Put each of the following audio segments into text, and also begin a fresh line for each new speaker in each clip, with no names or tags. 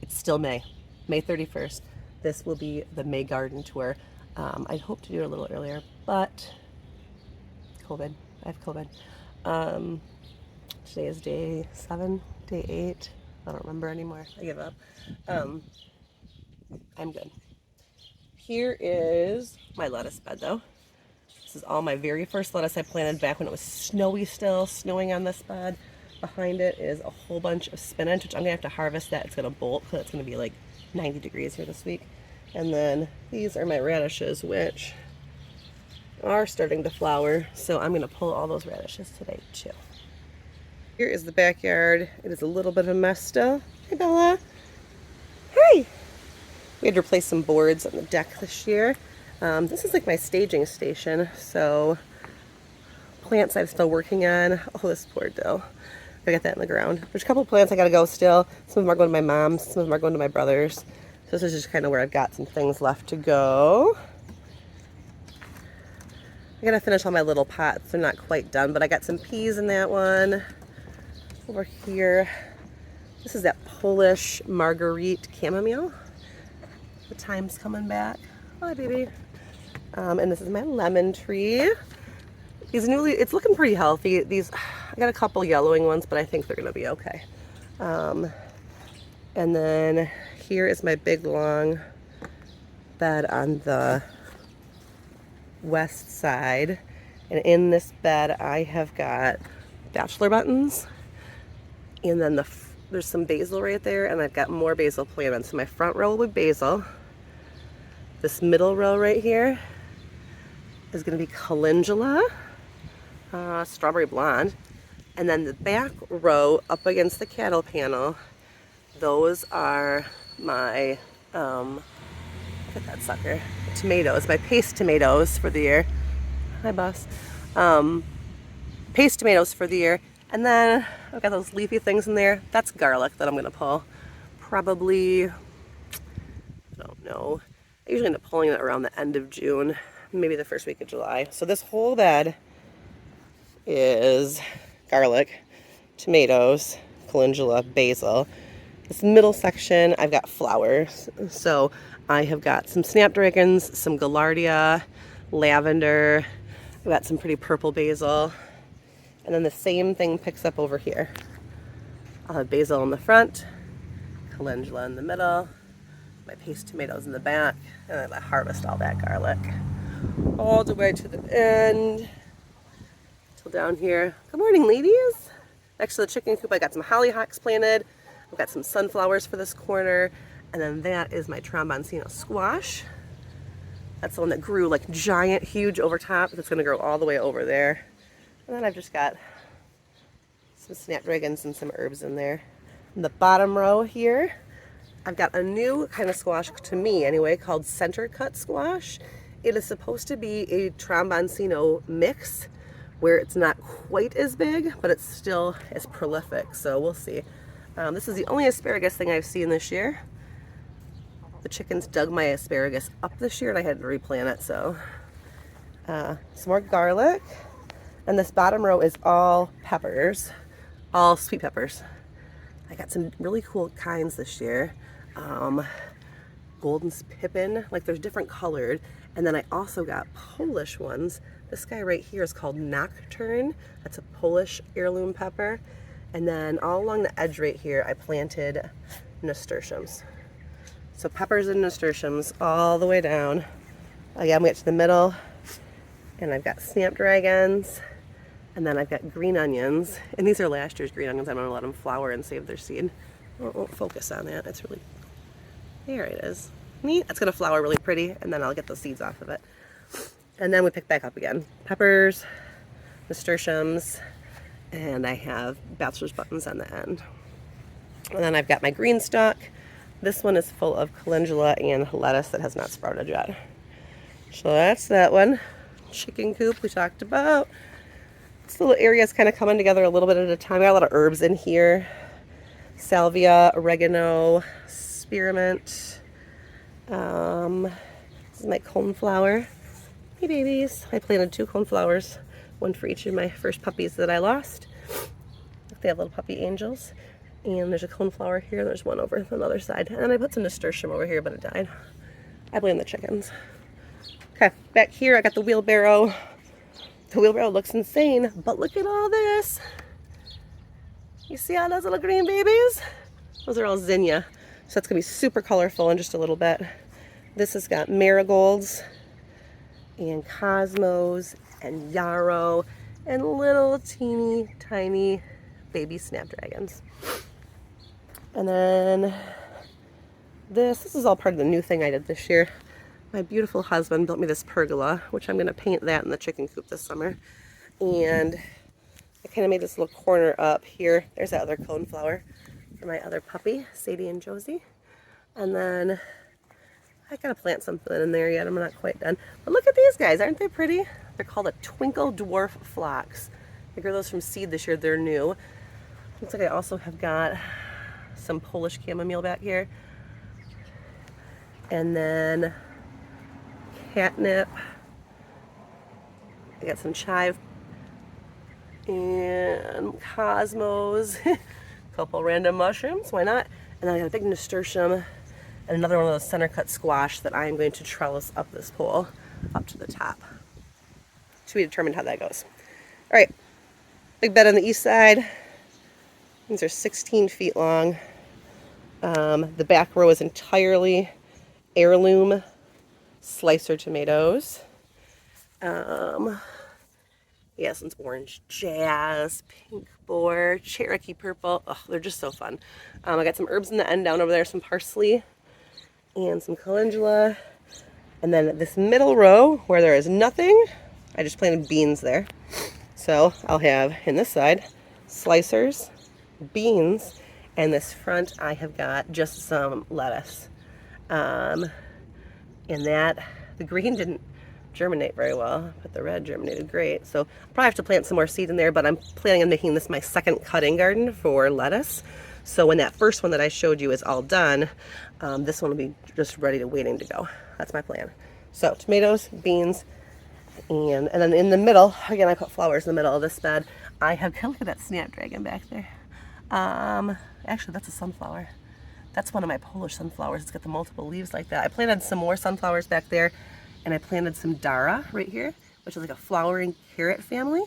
It's still May, May 31st. This will be the May garden tour. I'd hope to do it a little earlier, but COVID. I have COVID. Um, Today is day 7, day 8. I don't remember anymore. I give up. Um, I'm good. Here is my lettuce bed, though. This is all my very first lettuce I planted back when it was snowy still, snowing on this bed. Behind it is a whole bunch of spinach, which I'm going to have to harvest that. It's going to bolt because it's going to be like 90 degrees here this week. And then these are my radishes, which are starting to flower. So I'm going to pull all those radishes today, too. Here is the backyard. It is a little bit of a mess still. Hey, Bella. Hi. We had to replace some boards on the deck this year. This is like my staging station, so plants I'm still working on. Oh, this poor dill. I got that in the ground. There's a couple plants I gotta go still. Some of them are going to my mom's, some of them are going to my brother's. So this is just kind of where I've got some things left to go. I gotta finish all my little pots. They're not quite done, but I got some peas in that one. Over here, this is that Polish Marguerite chamomile. The time's coming back. Hi, baby. And this is my lemon tree. It's looking pretty healthy. I got a couple yellowing ones, but I think they're gonna be okay. And then here is my big long bed on the west side. And in this bed, I have got bachelor buttons. And then there's some basil right there, and I've got more basil planted. So my front row with basil. This middle row right here is going to be calendula, strawberry blonde. And then the back row up against the cattle panel, those are my, look at that sucker, tomatoes, my paste tomatoes for the year. Hi, boss. Paste tomatoes for the year. And then I've got those leafy things in there. That's garlic that I'm going to pull. Probably, I don't know. I usually end up pulling it around the end of June, maybe the first week of July. So this whole bed is garlic, tomatoes, calendula, basil. This middle section, I've got flowers. So I have got some snapdragons, some gaillardia, lavender. I've got some pretty purple basil. And then the same thing picks up over here. I'll have basil in the front, calendula in the middle, my paste tomatoes in the back, and then I harvest all that garlic all the way to the end till down here. Good morning, ladies. Next to the chicken coop, I got some hollyhocks planted. I've got some sunflowers for this corner, and then that is my tromboncino squash. That's the one that grew like giant, huge over top. That's going to grow all the way over there. And then I've just got some snapdragons and some herbs in there. In the bottom row here, I've got a new kind of squash, to me anyway, called center cut squash. It is supposed to be a tromboncino mix where it's not quite as big, but it's still as prolific. So we'll see. This is the only asparagus thing I've seen this year. The chickens dug my asparagus up this year and I had to replant it. So some more garlic. And this bottom row is all peppers, all sweet peppers. I got some really cool kinds this year. Golden pippin, like there's different colored. And then I also got Polish ones. This guy right here is called Nocturne. That's a Polish heirloom pepper. And then all along the edge right here, I planted nasturtiums. So peppers and nasturtiums all the way down. Again, we get to the middle, and I've got snapdragons, and then I've got green onions. And these are last year's green onions. I'm gonna let them flower and save their seed. I won't focus on that. It's really, there it is. Neat. It's gonna flower really pretty, and then I'll get the seeds off of it. And then we pick back up again. Peppers, nasturtiums, and I have bachelor's buttons on the end. And then I've got my green stalk. This one is full of calendula and lettuce that has not sprouted yet. So that's that one. Chicken coop we talked about. This little area is kind of coming together a little bit at a time. I got a lot of herbs in here. Salvia, oregano, spearmint. This is my coneflower. Hey babies. I planted 2 coneflowers, one for each of my first puppies that I lost. They have little puppy angels. And there's a coneflower here. There's one over on the other side. And then I put some nasturtium over here, but it died. I blame the chickens. Okay, back here I got the wheelbarrow. The wheelbarrow looks insane, but look at all this. You see all those little green babies? Those are all zinnia. So it's gonna be super colorful in just a little bit. This has got marigolds and cosmos and yarrow and little teeny tiny baby snapdragons. And then this is all part of the new thing I did this year. My beautiful husband built me this pergola, which I'm gonna paint that in the chicken coop this summer. And I kind of made this little corner up here. There's that other coneflower for my other puppy, Sadie and Josie. And then I gotta plant something in there yet. I'm not quite done. But look at these guys, aren't they pretty? They're called a twinkle dwarf phlox. I grew those from seed this year. They're new. Looks like I also have got some Polish chamomile back here. And then catnip. I got some chive and cosmos. A couple random mushrooms, why not? And then I got a big nasturtium and another one of those center cut squash that I am going to trellis up this pole up to the top. To be determined how that goes. All right, big bed on the east side. These are 16 feet long. The back row is entirely heirloom slicer tomatoes. Yeah, some orange jazz, pink boar, Cherokee purple. Oh, they're just so fun. I got some herbs in the end down over there, some parsley and some calendula. And then this middle row where there is nothing, I just planted beans there. So I'll have in this side slicers, beans, and this front I have got just some lettuce. And that, the green didn't germinate very well, but the red germinated great. So I'll probably have to plant some more seed in there, but I'm planning on making this my second cutting garden for lettuce. So when that first one that I showed you is all done, this one will be just ready to waiting to go. That's my plan. So tomatoes, beans, and then in the middle, again, I put flowers in the middle of this bed. I have, look at that snapdragon back there. Actually, that's a sunflower. That's one of my Polish sunflowers. It's got the multiple leaves like that. I planted some more sunflowers back there, and I planted some Dara right here, which is like a flowering carrot family.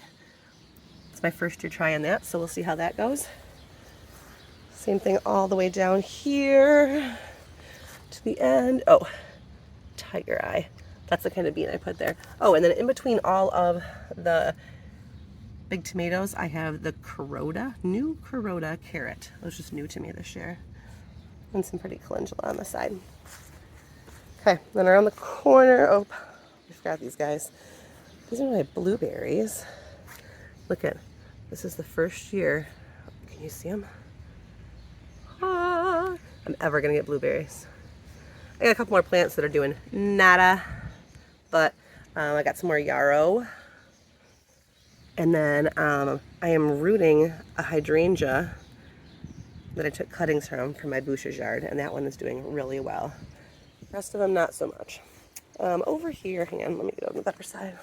It's my first year trying that, so we'll see how that goes. Same thing all the way down here to the end. Oh, tiger eye. That's the kind of bean I put there. Oh, and then in between all of the big tomatoes, I have the new Carota carrot. It was just new to me this year. And some pretty calendula on the side. Okay, then around the corner, oh, I forgot these guys. These are my blueberries. Look at, this is the first year. Can you see them? Ah, I'm ever gonna get blueberries. I got a couple more plants that are doing nada, but I got some more yarrow. And then I am rooting a hydrangea that I took cuttings from my Boucher's yard, and that one is doing really well. The rest of them, not so much. Over here, hang on, let me get on the better side.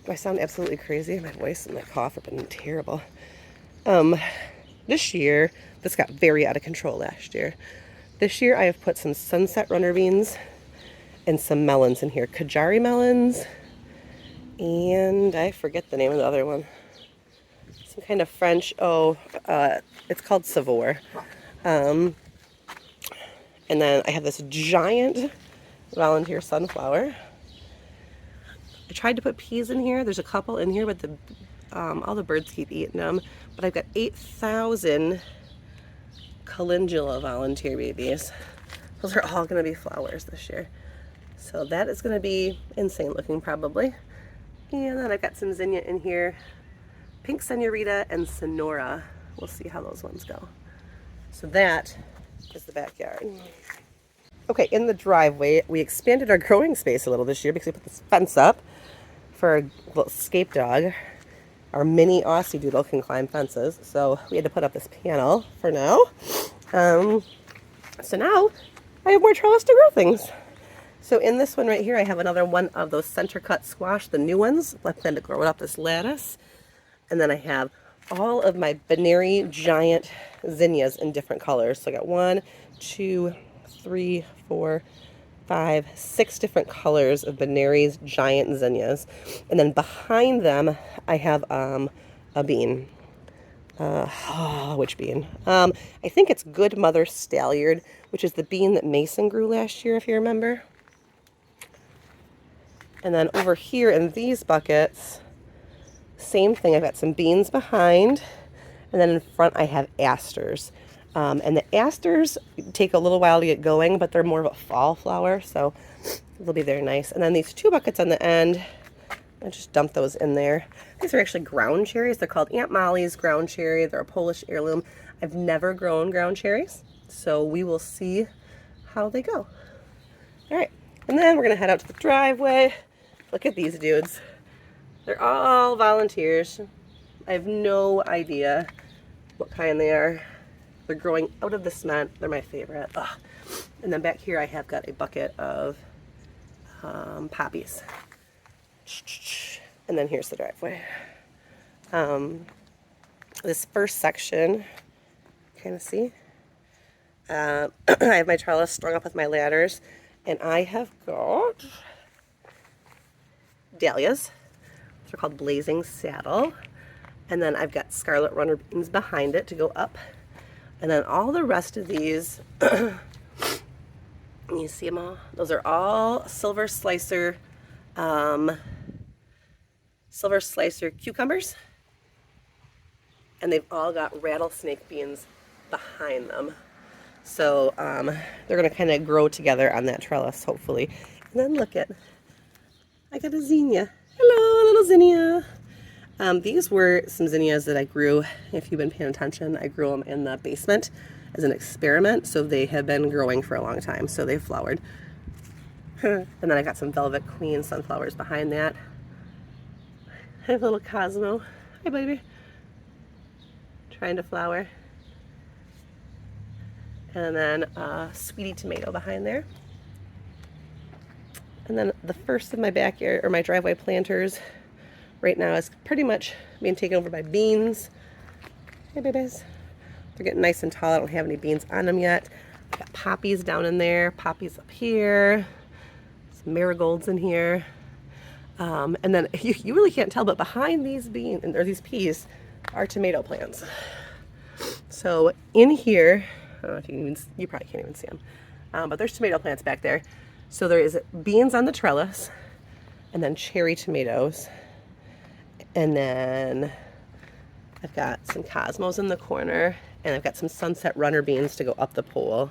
Do I sound absolutely crazy? My voice and my cough have been terrible. This year, this got very out of control last year. This year I have put some sunset runner beans and some melons in here. Kajari melons, and I forget the name of the other one. Some kind of French, it's called Savour. And then I have this giant volunteer sunflower. I tried to put peas in here. There's a couple in here, but all the birds keep eating them. But I've got 8,000 calendula volunteer babies. Those are all going to be flowers this year. So that is going to be insane looking probably. And then I've got some zinnia in here. Pink senorita and sonora. We'll see how those ones go. So that is the backyard. Okay, in the driveway, we expanded our growing space a little this year because we put this fence up for our little scape dog. Our mini Aussie Doodle can climb fences, so we had to put up this panel for now. So now I have more trellis to grow things. So in this one right here, I have another one of those center cut squash, the new ones. I plan to grow it up this lattice. And then I have all of my Binary giant zinnias in different colors. So I got 1, 2, 3, 4, 5, 6 different colors of Benary's giant zinnias. And then behind them, I have a bean. Which bean? I think it's Good Mother Stalliard, which is the bean that Mason grew last year, if you remember. And then over here in these buckets, same thing. I've got some beans behind, and then in front I have asters. And the asters take a little while to get going, but they're more of a fall flower, so they'll be very nice. And then these 2 buckets on the end, I just dumped those in there. These are actually ground cherries. They're called Aunt Molly's ground cherry. They're a Polish heirloom. I've never grown ground cherries, so we will see how they go. All right, and then we're gonna head out to the driveway. Look at these dudes. They're all volunteers. I have no idea what kind they are. They're growing out of the cement. They're my favorite. Ugh. And then back here I have got a bucket of poppies. And then here's the driveway. This first section, kind of see, I have my trellis strung up with my ladders, and I have got dahlias. They're called Blazing Saddle. And then I've got scarlet runner beans behind it to go up. And then all the rest of these, you see them all? Those are all silver slicer cucumbers. And they've all got rattlesnake beans behind them. So they're going to kind of grow together on that trellis, hopefully. And then look at, I got a zinnia. Hello, little zinnia. These were some zinnias that I grew. If you've been paying attention, I grew them in the basement as an experiment. So they have been growing for a long time. So they've flowered. And then I got some Velvet Queen sunflowers behind that. I have a little Cosmo. Hi, baby. Trying to flower. And then Sweetie Tomato behind there. And then the first of my backyard, or my driveway planters, right now is pretty much being taken over by beans. Hey, babies. They're getting nice and tall. I don't have any beans on them yet. I've got poppies down in there, poppies up here, some marigolds in here. And then you really can't tell, but behind these beans, or these peas, are tomato plants. So in here, I don't know if you probably can't even see them, but there's tomato plants back there. So there is beans on the trellis, and then cherry tomatoes. And then I've got some cosmos in the corner, and I've got some sunset runner beans to go up the pole.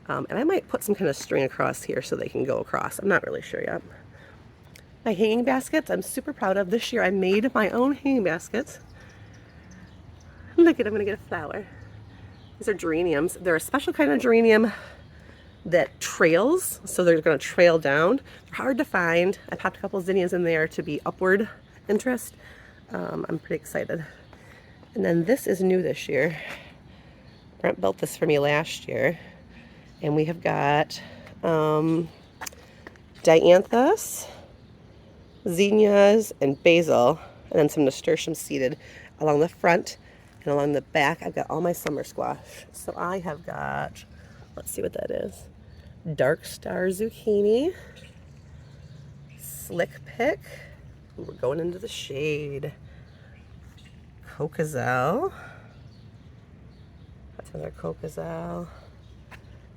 And I might put some kind of string across here so they can go across. I'm not really sure yet. My hanging baskets, I'm super proud of. This year I made my own hanging baskets. Look at, I'm gonna get a flower. These are geraniums. They're a special kind of geranium that trails, so they're going to trail down. They're hard to find. I popped a couple zinnias in there to be upward interest. I'm pretty excited. And then this is new this year. Brent built this for me last year. And we have got dianthus, zinnias, and basil, and then some nasturtium seeded along the front. And along the back, I've got all my summer squash. So I have got, let's see what that is. Dark Star Zucchini. Slick Pick. Ooh, we're going into the shade. Cocazelle. That's another Cocazelle.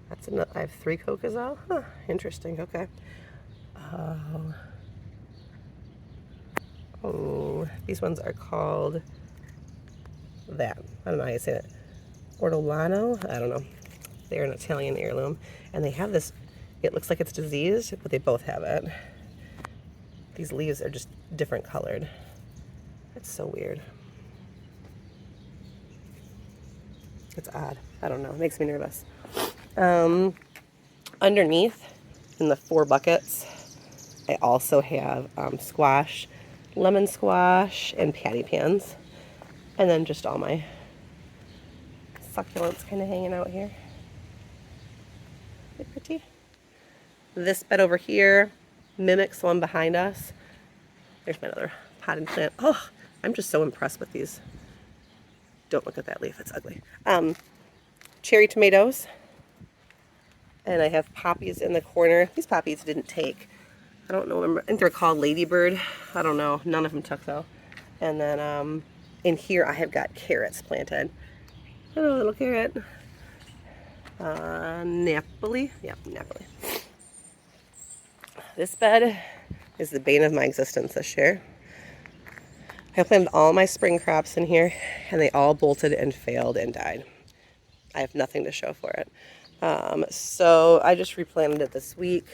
That's another, I have 3 Cocazelle. Huh, interesting, okay. Oh, these ones are called that. I don't know how you say it. Ortolano? I don't know. They're an Italian heirloom. And they have this, it looks like it's diseased, but they both have it. These leaves are just different colored. It's so weird. It's odd. I don't know. It makes me nervous. Underneath, in the 4 buckets, I also have squash, lemon squash, and patty pans. And then just all my succulents kind of hanging out here. They're pretty. This bed over here mimics the one behind us. There's my other potted plant. Oh, I'm just so impressed with these don't look at that leaf, it's ugly. Cherry tomatoes. And I have poppies in the corner. These poppies didn't take. I don't know, I think they're called Ladybird. I don't know, none of them took though. And then in here I have got carrots planted. Hello, little carrot. Napoli. Yep, Napoli. This bed is the bane of my existence this year. I planted all my spring crops in here, and they all bolted and failed and died. I have nothing to show for it. So I just replanted it this week.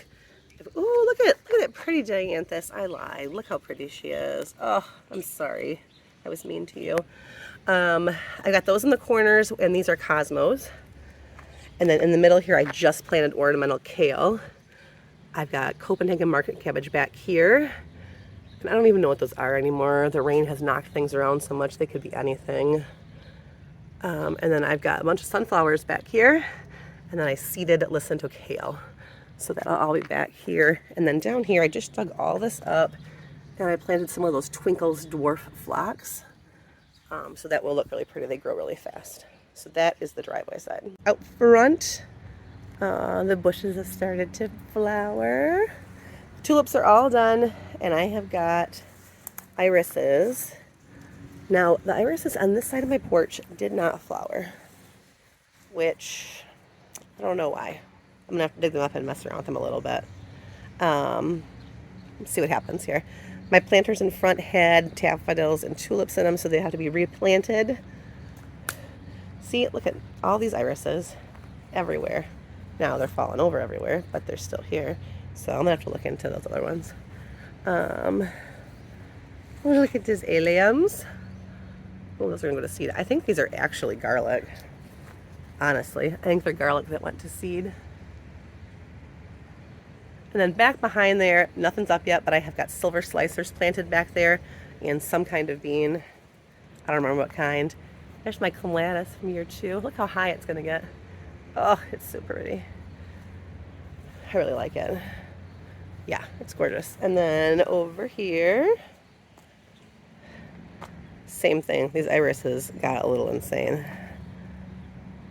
Oh, look at that pretty dianthus. I lied. Look how pretty she is. Oh, I'm sorry. I was mean to you. I got those in the corners, and these are cosmos. And then in the middle here, I just planted ornamental kale. I've got Copenhagen market cabbage back here. And I don't even know what those are anymore. The rain has knocked things around so much they could be anything. And then I've got a bunch of sunflowers back here. And then I seeded Lacento kale. So that'll all be back here. And then down here, I just dug all this up. And I planted some of those Twinkles dwarf phlox. So that will look really pretty. They grow really fast. So that is the driveway side. Out front, the bushes have started to flower. Tulips are all done, and I have got irises. Now, the irises on this side of my porch did not flower, which I don't know why. I'm going to have to dig them up and mess around with them a little bit. Let's see what happens here. My planters in front had daffodils and tulips in them, so they have to be replanted. See, look at all these irises everywhere. Now they're falling over everywhere, but they're still here. So I'm gonna have to look into those other ones. We'll look at these alliums. Oh, those are gonna go to seed. I think these are actually garlic. Honestly, I think they're garlic that went to seed. And then back behind there, nothing's up yet, but I have got silver slicers planted back there and some kind of bean. I don't remember what kind. There's my Clematis from year 2. Look how high it's gonna get. Oh, it's super pretty. I really like it. Yeah, it's gorgeous. And then over here, same thing. These irises got a little insane.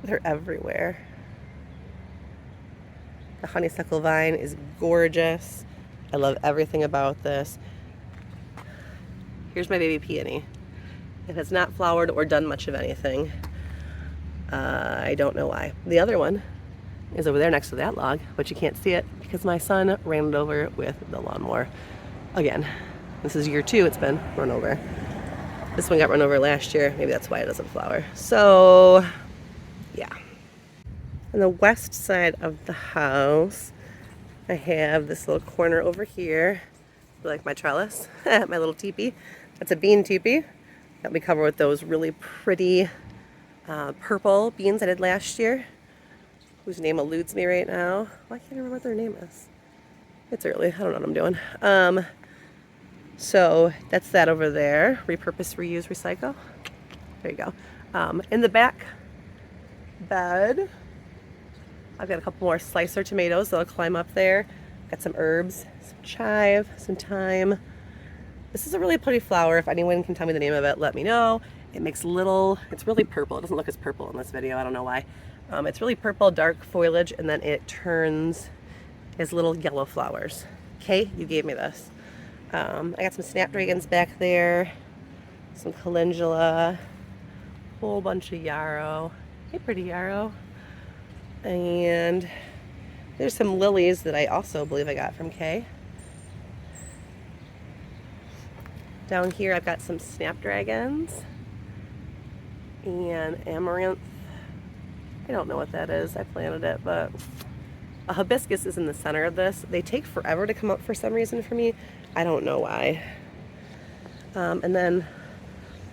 They're everywhere. The honeysuckle vine is gorgeous. I love everything about this. Here's my baby peony. It has not flowered or done much of anything. I don't know why. The other one is over there next to that log, but you can't see it because my son ran it over with the lawnmower. Again, this is year 2 it's been run over. This one got run over last year. Maybe that's why it doesn't flower. So, yeah. On the west side of the house, I have this little corner over here. You like my trellis? My little teepee. That's a bean teepee that we cover with those really pretty purple beans I did last year, whose name eludes me right now. Why can't I remember what their name is? It's early. I don't know what I'm doing. So that's that over there. Repurpose, reuse, recycle. There you go. In the back bed, I've got a couple more slicer tomatoes that'll climb up there. Got some herbs, some chive, some thyme. This is a really pretty flower. If anyone can tell me the name of it, let me know. It makes little, it's really purple. It doesn't look as purple in this video. I don't know why. It's really purple, dark foliage, and then it turns as little yellow flowers. Okay, you gave me this. I got some snapdragons back there, some calendula, whole bunch of yarrow. Hey, pretty yarrow. And there's some lilies that I also believe I got from Kay. Down here I've got some snapdragons and amaranth. I don't know what that is. I planted it, but a hibiscus is in the center of this. They take forever to come up for some reason for me. I don't know why. And then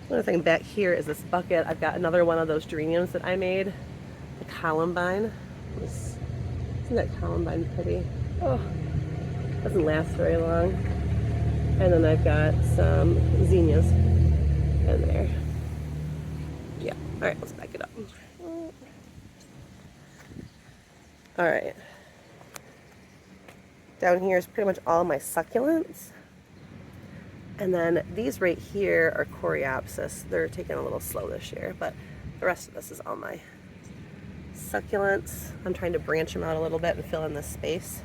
another thing back here is this bucket. I've got another one of those geraniums that I made. The columbine. Isn't that columbine pretty? Oh, doesn't last very long. And then I've got some zinnias in there. Yeah, all right, let's back it up. All right. Down here is pretty much all my succulents. And then these right here are Coreopsis. They're taking a little slow this year, but the rest of this is all my succulents. I'm trying to branch them out a little bit and fill in this space.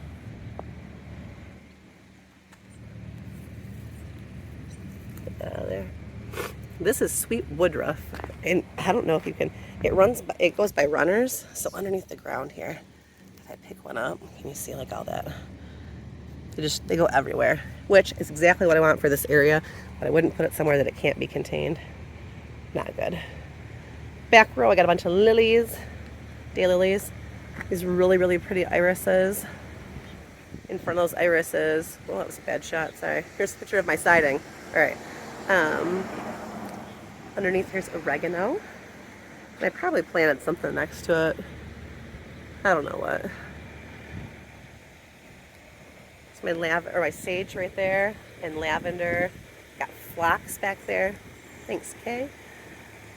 Get that out of there. This is sweet woodruff, and I don't know if you can, it goes by runners, so underneath the ground here, if I pick one up, can you see like all that? They go everywhere, which is exactly what I want for this area, but I wouldn't put it somewhere that it can't be contained. Not good. Back row, I got a bunch of lilies, daylilies. These really, really pretty irises. In front of those irises, oh, that was a bad shot, sorry. Here's a picture of my siding. All right. Underneath here's oregano. And I probably planted something next to it. I don't know what. It's my sage right there, and lavender. Got phlox back there. Thanks, Kay.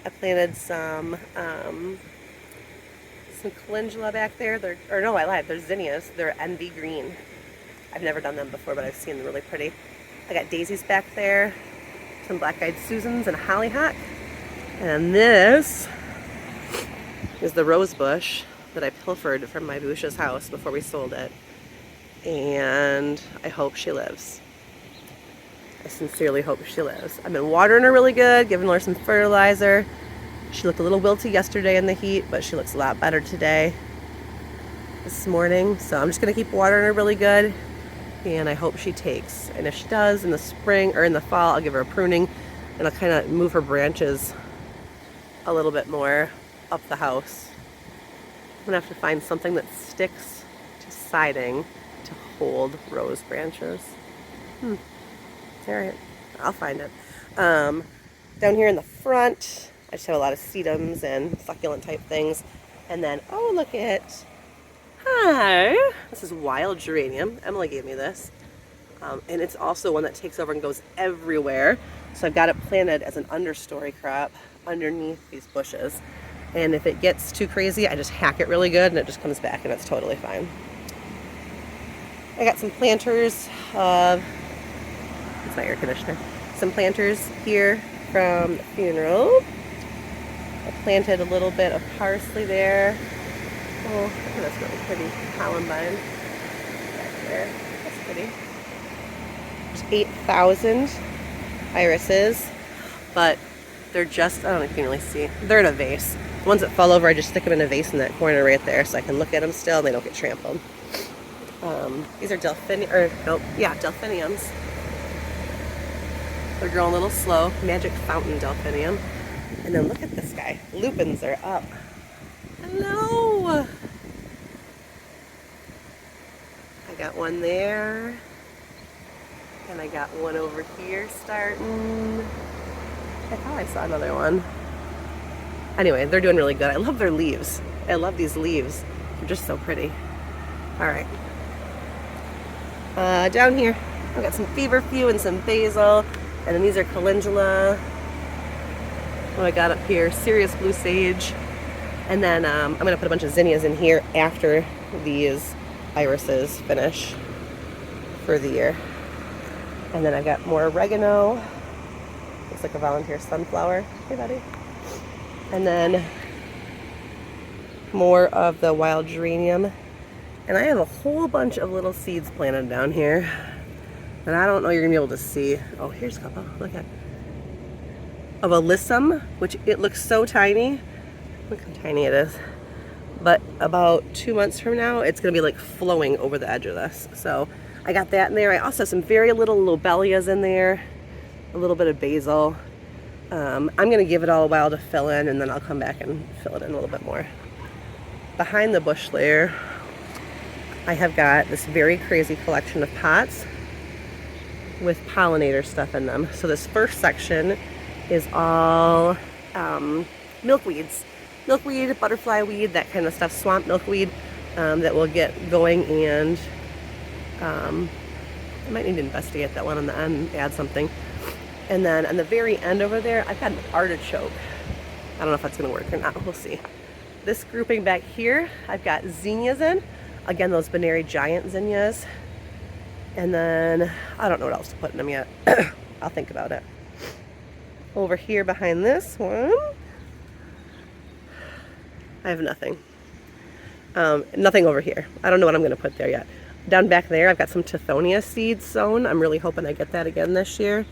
I planted some calendula back there. I lied. They're zinnias. They're envy green. I've never done them before, but I've seen them really pretty. I got daisies back there, some black-eyed Susans and hollyhock. And this is the rose bush that I pilfered from my Busha's house before we sold it. And I hope she lives. I sincerely hope she lives. I've been watering her really good, giving her some fertilizer. She looked a little wilty yesterday in the heat, but she looks a lot better today, this morning. So I'm just gonna keep watering her really good, and I hope she takes. And if she does, in the spring or in the fall, I'll give her a pruning, and I'll kind of move her branches a little bit more up the house. I'm gonna have to find something that sticks to siding to hold rose branches. All right, I'll find it. Down here in the front, I just have a lot of sedums and succulent type things. And then, oh, look at, hi, this is wild geranium. Emily gave me this. And it's also one that takes over and goes everywhere. So I've got it planted as an understory crop underneath these bushes. And if it gets too crazy, I just hack it really good and it just comes back and it's totally fine. I got some planters of, it's my air conditioner, some planters here from the funeral. I planted a little bit of parsley there. Oh, that's really pretty columbine back there. That's pretty. There's 8,000 irises, but they're just, I don't know if you can really see, they're in a vase. The ones that fall over, I just stick them in a vase in that corner right there so I can look at them still and they don't get trampled. These are delphiniums. They're growing a little slow. Magic fountain delphinium. And then look at this guy. Lupins are up. Hello! I got one there. And I got one over here starting. I thought I saw another one. Anyway, they're doing really good. I love their leaves. I love these leaves. They're just so pretty. Alright. Down here, I've got some feverfew and some basil. And then these are calendula. What I got up here, Sirius blue sage. And then I'm going to put a bunch of zinnias in here after these irises finish for the year. And then I've got more oregano. Looks like a volunteer sunflower. Hey, buddy. And then more of the wild geranium. And I have a whole bunch of little seeds planted down here. And I don't know you're going to be able to see. Oh, here's a couple. Look at of alyssum, which it looks so tiny. Look how tiny it is. But about 2 months from now, it's going to be like flowing over the edge of this. So I got that in there. I also have some very little lobelias in there. A little bit of basil. I'm going to give it all a while to fill in, and then I'll come back and fill it in a little bit more. Behind the bush layer, I have got this very crazy collection of pots with pollinator stuff in them. So this first section is all milkweeds. Milkweed, butterfly weed, that kind of stuff, swamp milkweed that will get going, and I might need to investigate that one on the end, add something. And then on the very end over there, I've got an artichoke. I don't know if that's going to work or not. We'll see. This grouping back here, I've got zinnias in. Again, those Benary giant zinnias. And then, I don't know what else to put in them yet. I'll think about it. Over here behind this one, I have nothing. Nothing over here. I don't know what I'm going to put there yet. Down back there, I've got some Tithonia seeds sown. I'm really hoping I get that again this year.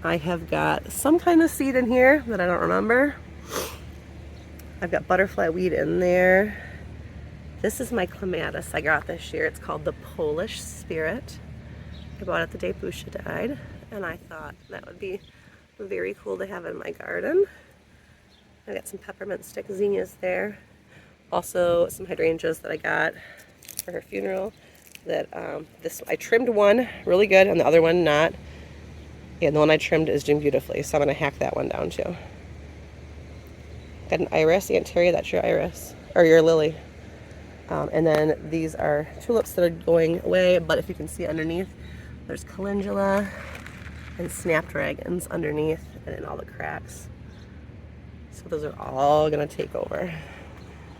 I have got some kind of seed in here that I don't remember. I've got butterfly weed in there. This is my Clematis I got this year. It's called the Polish Spirit. I bought it the day Busha died, and I thought that would be very cool to have in my garden. I got some peppermint stick zinnias there. Also some hydrangeas that I got for her funeral. That I trimmed one really good and the other one not. And the one I trimmed is doing beautifully, so I'm going to hack that one down too. Got an iris, Aunt Terry, that's your iris, or your lily. And then these are tulips that are going away, but if you can see underneath, there's calendula and snapdragons underneath and in all the cracks. So those are all going to take over.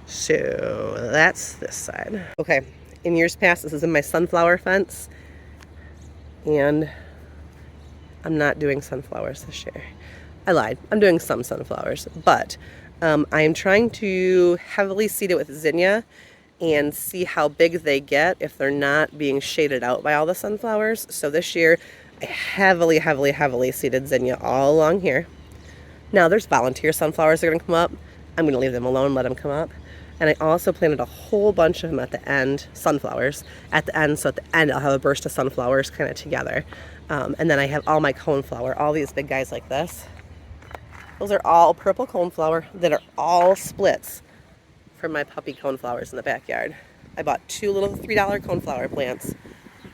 So that's this side. Okay, in years past, this is in my sunflower fence, and I'm not doing sunflowers this year. I lied. I'm doing some sunflowers, but I am trying to heavily seed it with zinnia and see how big they get if they're not being shaded out by all the sunflowers. So this year, I heavily seeded zinnia all along here. Now there's volunteer sunflowers that are going to come up. I'm going to leave them alone, let them come up. And I also planted a whole bunch of them at the end, sunflowers, at the end. So at the end, I'll have a burst of sunflowers kind of together. And then I have all my coneflower, all these big guys like this. Those are all purple coneflower that are all splits from my puppy coneflowers in the backyard. I bought 2 little $3 coneflower plants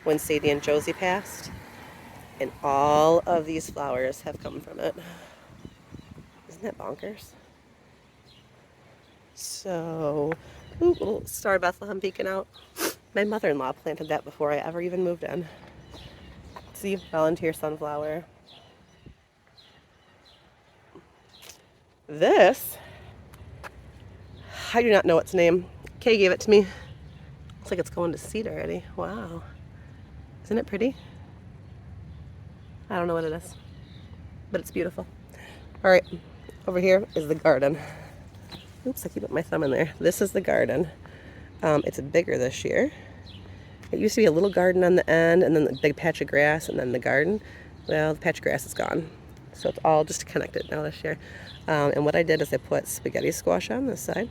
when Sadie and Josie passed. And all of these flowers have come from it. Isn't that bonkers? So, ooh, little Star Bethlehem peeking out. My mother-in-law planted that before I ever even moved in. See, volunteer sunflower. This, I do not know its name. Kay gave it to me. Looks like it's going to seed already. Wow. Isn't it pretty? I don't know what it is, but it's beautiful. All right, over here is the garden. Oops, I keep my thumb in there. This is the garden. It's bigger this year. It used to be a little garden on the end, and then the big patch of grass, and then the garden. Well, the patch of grass is gone. So it's all just connected now this year. And what I did is I put spaghetti squash on this side.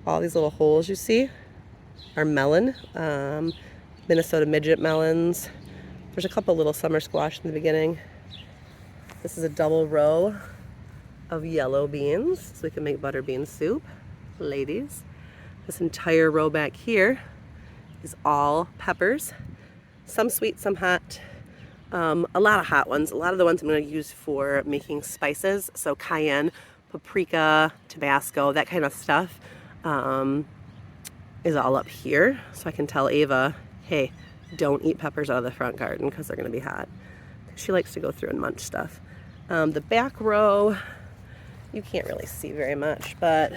All these little holes you see are melon. Minnesota midget melons. There's a couple little summer squash in the beginning. This is a double row of yellow beans, so we can make butter bean soup, ladies. This entire row back here is all peppers, some sweet, some hot, a lot of hot ones. A lot of the ones I'm going to use for making spices, so cayenne, paprika, Tabasco, that kind of stuff is all up here. So I can tell Ava, hey, don't eat peppers out of the front garden because they're going to be hot. She likes to go through and munch stuff. The back row, you can't really see very much, but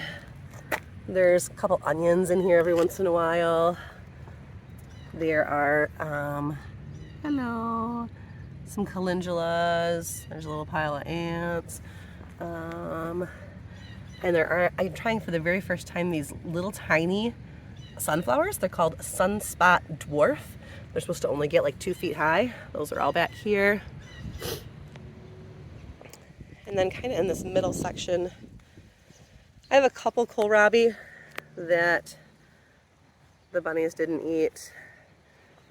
there's a couple onions in here every once in a while. There are, hello, some calendulas. There's a little pile of ants. And I'm trying for the very first time these little tiny sunflowers. They're called Sunspot Dwarf. They're supposed to only get like 2 feet high. Those are all back here. And then kind of in this middle section, I have a couple kohlrabi that the bunnies didn't eat.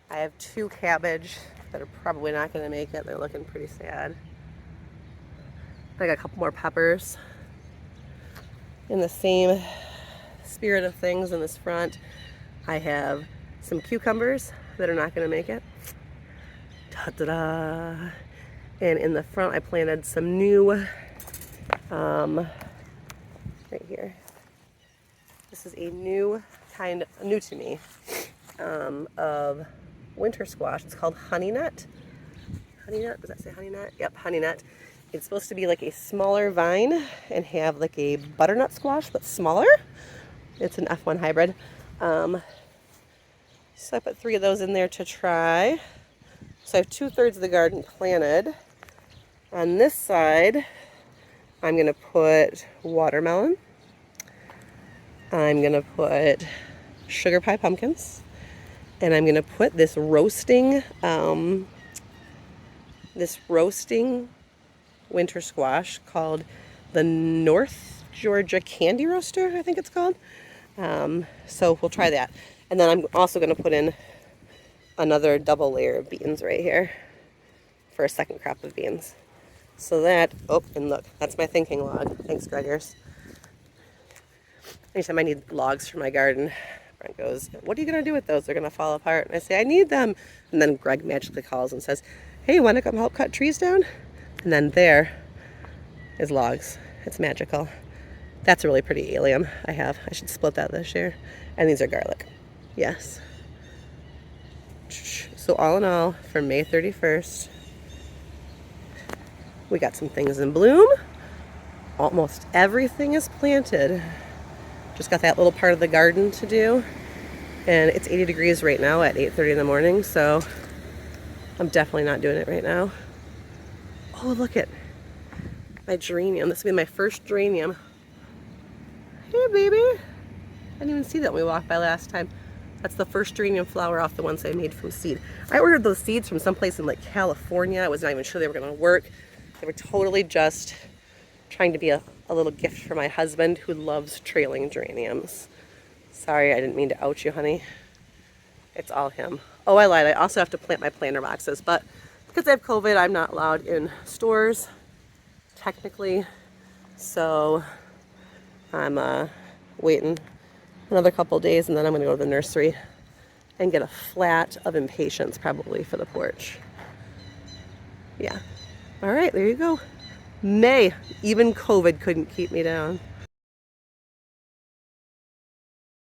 I have 2 cabbage that are probably not going to make it. They're looking pretty sad. I got a couple more peppers. In the same spirit of things in this front, I have some cucumbers that are not going to make it. Ta-da-da! And in the front, I planted some new, right here. This is a new kind, new to me, of winter squash. It's called honey nut. Honey nut, does that say honey nut? Yep, honey nut. It's supposed to be like a smaller vine and have like a butternut squash, but smaller. It's an F1 hybrid. So I put 3 of those in there to try. So I have 2/3 of the garden planted. On this side, I'm going to put watermelon. I'm going to put sugar pie pumpkins. And I'm going to put this roasting winter squash called the North Georgia Candy Roaster, I think it's called. So we'll try that. And then I'm also going to put in another double layer of beans right here for a second crop of beans. So that, oh, and look, that's my thinking log. Thanks, Gregors. Anytime I need logs for my garden, Brent goes, what are you going to do with those? They're going to fall apart. And I say, I need them. And then Greg magically calls and says, hey, you want to come help cut trees down? And then there is logs. It's magical. That's a really pretty allium I have. I should split that this year. And these are garlic. Yes. So all in all, for May 31st, we got some things in bloom. Almost everything is planted. Just got that little part of the garden to do. And it's 80 degrees right now at 8:30 in the morning, so I'm definitely not doing it right now. Oh, look at my geranium. This will be my first geranium. Hey, baby. I didn't even see that when we walked by last time. That's the first geranium flower off the ones I made from seed. I ordered those seeds from someplace in like California. I was not even sure they were going to work. They were totally just trying to be a little gift for my husband who loves trailing geraniums. Sorry, I didn't mean to out you, honey. It's all him. Oh, I lied. I also have to plant my planter boxes, but because I have COVID, I'm not allowed in stores, technically. So I'm waiting another couple days, and then I'm going to go to the nursery and get a flat of impatiens probably for the porch. Yeah. All right, there you go. May. Even COVID couldn't keep me down.